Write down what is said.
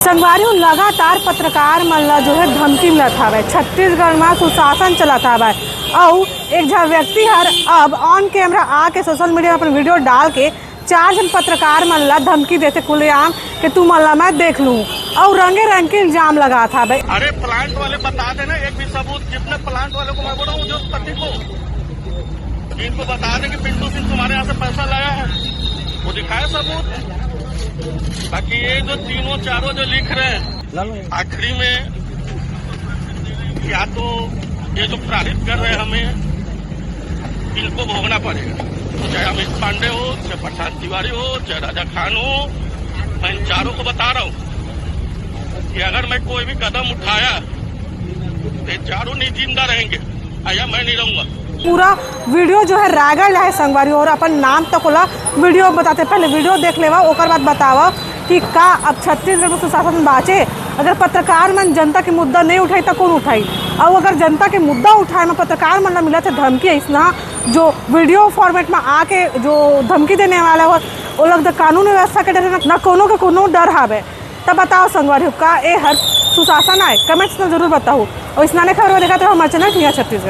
संगवारी लगातार पत्रकार मन ला जो है धमकी मिलत हवे। छत्तीसगढ़ में सुशासन चलत हवे और एक झन व्यक्ति हर अब ऑन कैमरा आके सोशल मीडिया में अपन वीडियो डाल के 4 जन पत्रकार मन ला धमकी देते खुलेआम कि तू मन ला मैं देख लूँ और रंगे रंग के इल्जाम लगा था। भाई अरे प्लांट वाले बता देना एक भी सबूत, जितने प्लांट वाले को मैं बोल रहा हूँ जो पति को इनको बता दें कि पिंटू सिंह तुम्हारे यहाँ से पैसा लाया है, वो दिखाए सबूत। बाकी ये जो तीनों चारों जो लिख रहे हैं आखिरी में या तो ये जो प्रारित कर रहे हैं हमें इनको भोगना पड़ेगा, चाहे अमित पांडे हो, चाहे प्रशांत तिवारी हो, चाहे राजा खान हो। मैं इन चारों को बता रहा हूँ कि अगर मैं कोई भी कदम उठाया तो ये चारों नहीं जिंदा रहेंगे, या मैं नहीं रहूंगा। पूरा वीडियो जो है रायगढ़ है संगवारी और अपन नाम तक होला वीडियो बताते, पहले वीडियो देख लेवा ओकर बाद बतावा कि का अब छत्तीसगढ़ में सुशासन बाचे। अगर पत्रकार मन जनता के मुद्दा नहीं उठाई तो कौन उठाई, और अगर जनता के मुद्दा उठाए में पत्रकार मन मिला तो धमकी ऐसा जो वीडियो फॉर्मेट में आके जो धमकी देने वाला हो वो लगता कानून व्यवस्था के डर न कोनो के कोनो डर हावे। तब बताओ संगवारी का ए हर सुशासन आए कमेंट्स में जरूर बताओ और स्नाने खबर देखा तो हमारे चैनल छत्तीसगढ़।